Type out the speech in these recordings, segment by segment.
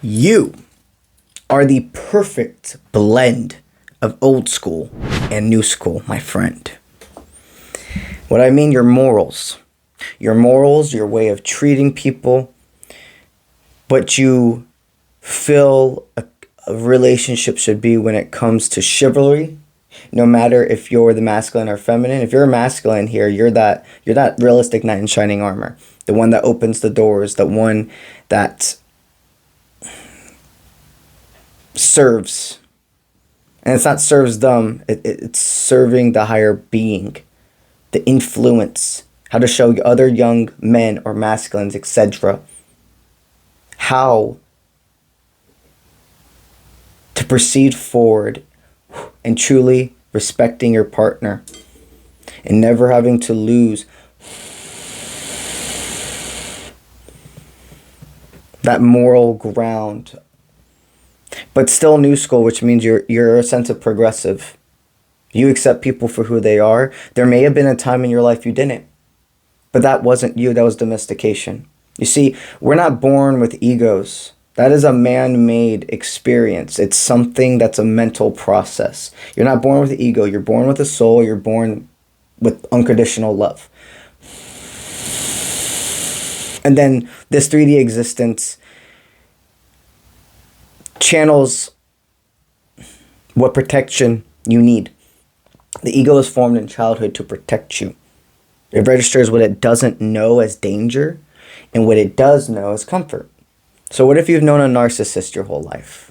You are the perfect blend of old school and new school, my friend. What I mean, your morals, your way of treating people, what you feel a relationship should be when it comes to chivalry. No matter if you're the masculine or feminine, if you're a masculine here, you're that realistic knight in shining armor, the one that opens the doors, the one that serves. And it's not serves them, it's serving the higher being, the influence, how to show other young men or masculines, etc., how to proceed forward and truly respecting your partner and never having to lose that moral ground. But still new school, which means you're a sense of progressive. You accept people for who they are. There may have been a time in your life you didn't, but that wasn't you, that was domestication. You see, we're not born with egos. That is a man-made experience. It's something that's a mental process. You're not born with an ego. You're born with a soul. You're born with unconditional love. And then this 3D existence channels what protection you need. The ego is formed in childhood to protect you. It registers what it doesn't know as danger, and what it does know as comfort. So what if you've known a narcissist your whole life?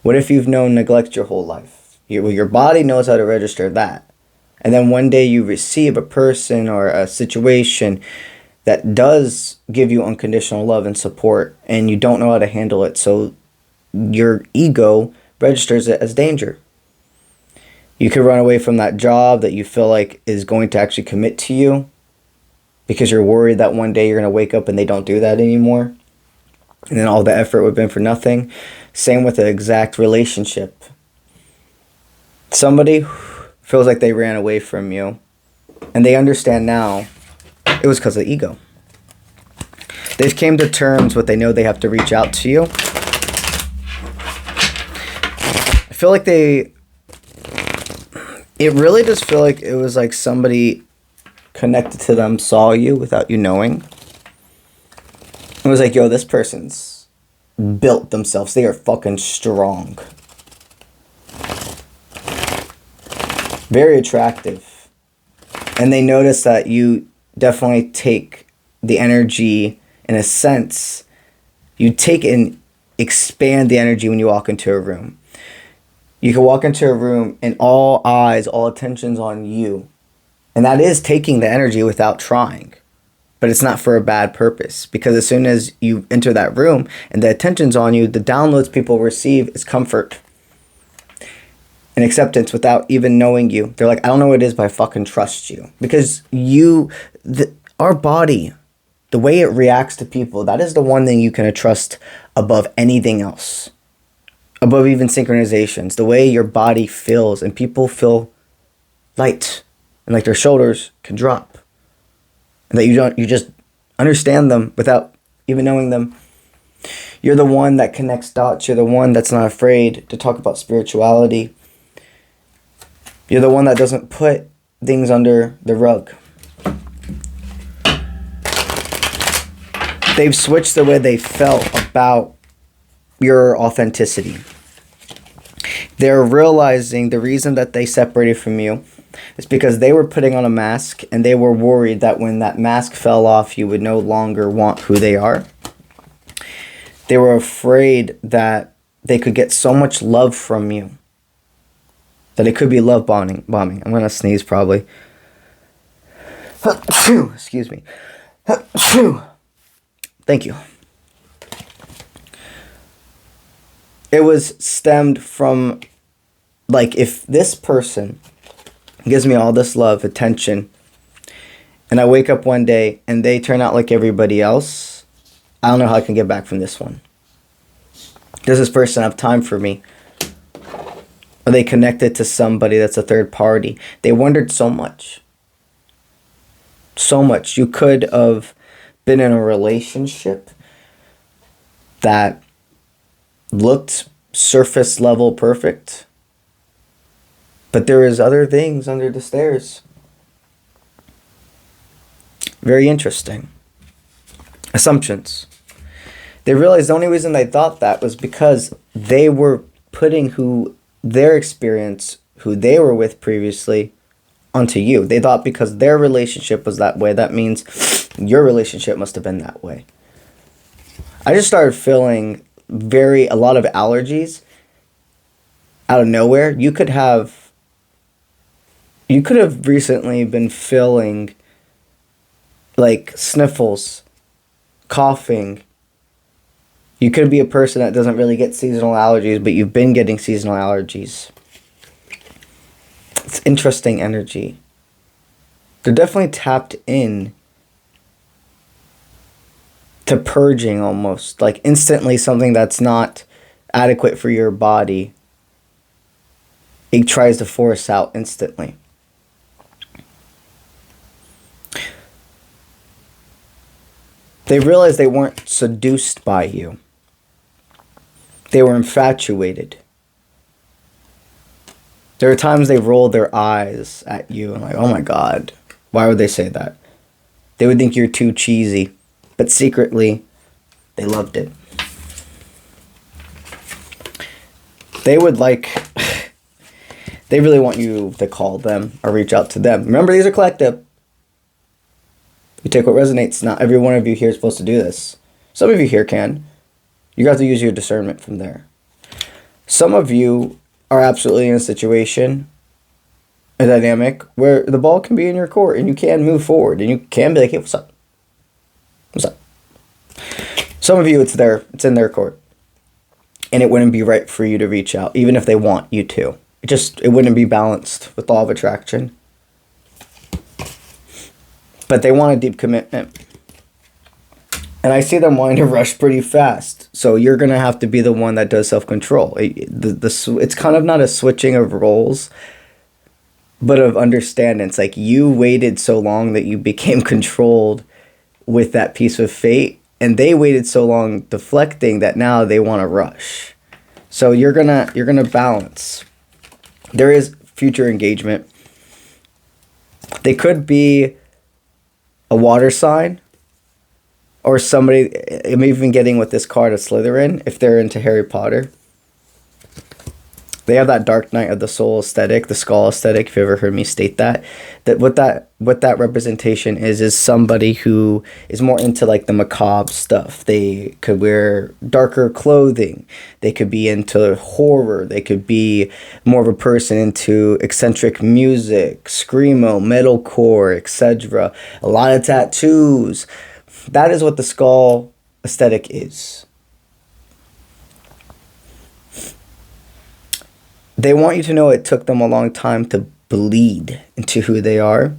What if you've known neglect your whole life? Your body knows how to register that. And then one day you receive a person or a situation that does give you unconditional love and support, and you don't know how to handle it. So your ego registers it as danger. You could run away from that job that you feel like is going to actually commit to you because you're worried that one day you're going to wake up and they don't do that anymore. And then all the effort would have been for nothing. Same with the exact relationship. Somebody feels like they ran away from you, and they understand now it was because of ego. They've came to terms with they know they have to reach out to you. I feel like it really does feel like it was like somebody connected to them saw you without you knowing. It was like, yo, this person's built themselves. They are fucking strong. Very attractive. And they notice that you definitely take the energy, in a sense, you take and expand the energy when you walk into a room. You can walk into a room and all eyes, all attention's on you. And that is taking the energy without trying. But it's not for a bad purpose, because as soon as you enter that room and the attention's on you, the downloads people receive is comfort and acceptance without even knowing you. They're like, I don't know what it is, but I fucking trust you. Because our body, the way it reacts to people, that is the one thing you can trust above anything else. Above even synchronizations. The way your body feels, and people feel light and like their shoulders can drop. And that you just understand them without even knowing them. You're the one that connects dots. You're the one that's not afraid to talk about spirituality. You're the one that doesn't put things under the rug. They've switched the way they felt about your authenticity. They're realizing the reason that they separated from you is because they were putting on a mask, and they were worried that when that mask fell off, you would no longer want who they are. They were afraid that they could get so much love from you that it could be love bombing. I'm going to sneeze probably. Excuse me. Thank you. It was stemmed from, like, if this person gives me all this love, attention, and I wake up one day and they turn out like everybody else, I don't know how I can get back from this one. Does this person have time for me? Are they connected to somebody that's a third party? They wondered so much. So much. You could have been in a relationship that looked surface level perfect. But there is other things under the stairs. Very interesting. Assumptions. They realized the only reason they thought that was because they were putting their experience, who they were with previously, onto you. They thought because their relationship was that way, that means your relationship must have been that way. I just started feeling a lot of allergies out of nowhere. You could have recently been feeling like sniffles, coughing. You could be a person that doesn't really get seasonal allergies, but you've been getting seasonal allergies. It's interesting energy. They're definitely tapped in to purging almost. Like instantly something that's not adequate for your body, it tries to force out instantly. They realized they weren't seduced by you. They were infatuated. There are times they rolled their eyes at you and like, oh my God, why would they say that? They would think you're too cheesy, but secretly, they loved it. They really want you to call them or reach out to them. Remember, these are collective. You take what resonates. Not every one of you here is supposed to do this. Some of you here can. You have to use your discernment from there. Some of you are absolutely in a situation, a dynamic, where the ball can be in your court and you can move forward and you can be like, hey, what's up? What's up? Some of you, it's in their court. And it wouldn't be right for you to reach out, even if they want you to. It wouldn't be balanced with law of attraction. But they want a deep commitment. And I see them wanting to rush pretty fast. So you're going to have to be the one that does self-control. It's kind of not a switching of roles, but of understanding. It's like you waited so long that you became controlled with that piece of fate. And they waited so long deflecting that now they want to rush. So you're gonna balance. There is future engagement. They could be a water sign. Or somebody, I'm even getting with this card a Slytherin, if they're into Harry Potter. They have that Dark Night of the Soul aesthetic, the skull aesthetic, if you've ever heard me state that. What that representation is somebody who is more into like the macabre stuff. They could wear darker clothing. They could be into horror. They could be more of a person into eccentric music, screamo, metalcore, etc. A lot of tattoos. That is what the skull aesthetic is. They want you to know it took them a long time to bleed into who they are.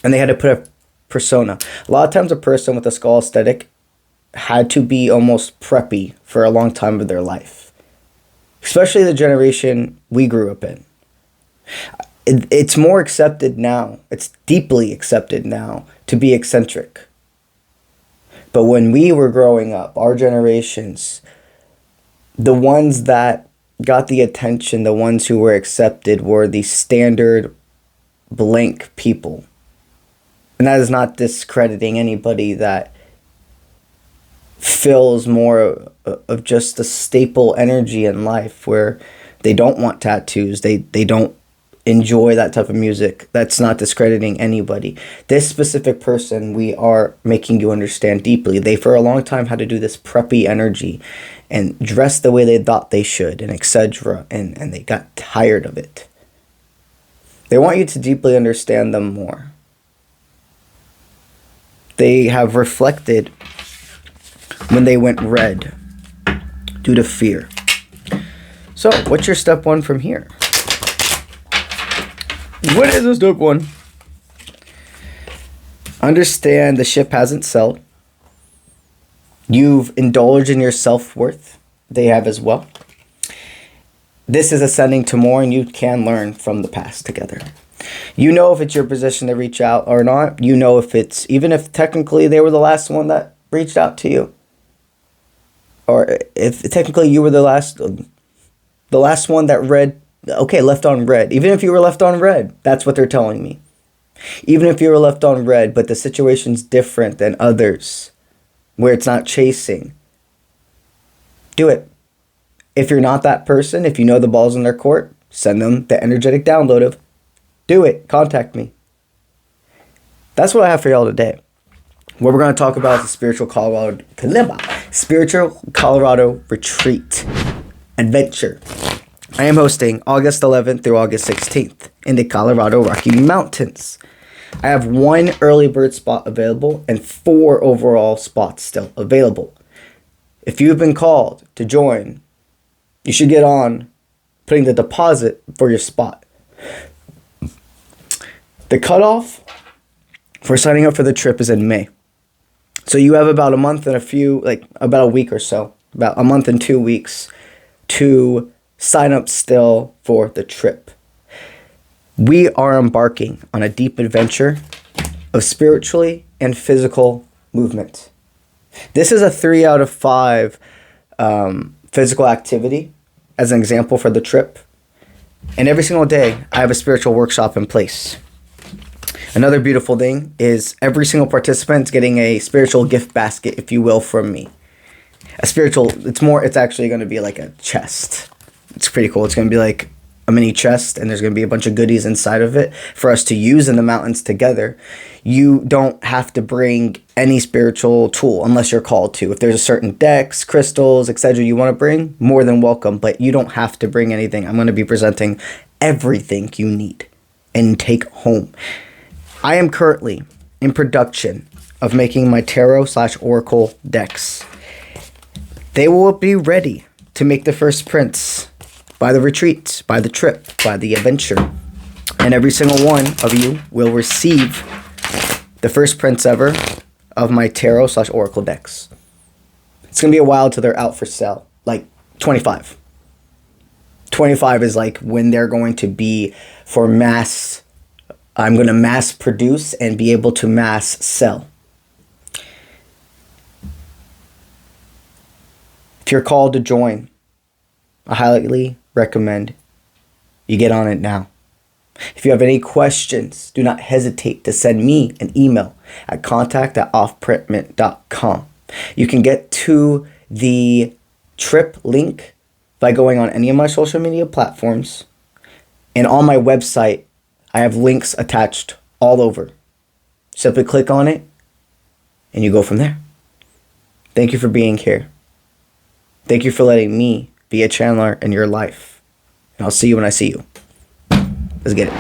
And they had to put a persona. A lot of times a person with a skull aesthetic had to be almost preppy for a long time of their life. Especially the generation we grew up in. It's more accepted now. It's deeply accepted now to be eccentric. But when we were growing up, our generations, the ones that got the attention, the ones who were accepted were the standard blank people. And that is not discrediting anybody that feels more of just a staple energy in life where they don't want tattoos, they don't enjoy that type of music. That's not discrediting anybody. This specific person, we are making you understand deeply. They for a long time had to do this preppy energy and dress the way they thought they should and etc. And they got tired of it. They want you to deeply understand them more. They have reflected when they went red due to fear. So what's your step one from here? What is this step one? Understand the ship hasn't sailed. You've indulged in your self-worth. They have as well. This is ascending to more, and you can learn from the past together. You know if it's your position to reach out or not. You know if it's, even if technically they were the last one that reached out to you. or if technically you were the last one that read, okay, left on red. Even if you were left on red, that's what they're telling me. Even if you were left on red, but the situation's different than others, where it's not chasing, do it. If you're not that person, if you know the ball's in their court, send them the energetic download of, do it, contact me. That's what I have for y'all today. What we're going to talk about is the Spiritual Colorado Retreat Adventure. I am hosting August 11th through August 16th in the Colorado Rocky Mountains. I have 1 early bird spot available and 4 overall spots still available. If you've been called to join, you should get on putting the deposit for your spot. The cutoff for signing up for the trip is in May. So you have about a month and about a week or so, about a month and 2 weeks to sign up still for the trip. We are embarking on a deep adventure of spiritually and physical movement. This is a 3 out of 5 physical activity as an example for the trip. And every single day, I have a spiritual workshop in place. Another beautiful thing is every single participant is getting a spiritual gift basket, if you will, from me. It's actually going to be like a chest. It's pretty cool. It's going to be like a mini chest, and there's going to be a bunch of goodies inside of it for us to use in the mountains together. You don't have to bring any spiritual tool unless you're called to. If there's a certain decks, crystals, etc. you want to bring, more than welcome, but you don't have to bring anything. I'm going to be presenting everything you need and take home. I am currently in production of making my tarot/oracle decks. They will be ready to make the first prints by the retreat, by the trip, by the adventure. And every single one of you will receive the first prints ever of my tarot/oracle decks. It's going to be a while till they're out for sale. Like 25. 25 is like when they're going to be for mass. I'm going to mass produce and be able to mass sell. If you're called to join, I highly recommend you get on it now. If you have any questions, do not hesitate to send me an email at contact@offprintmint.com. You can get to the trip link by going on any of my social media platforms. And on my website, I have links attached all over. Simply click on it and you go from there. Thank you for being here. Thank you for letting me be a channeler in your life. And I'll see you when I see you. Let's get it.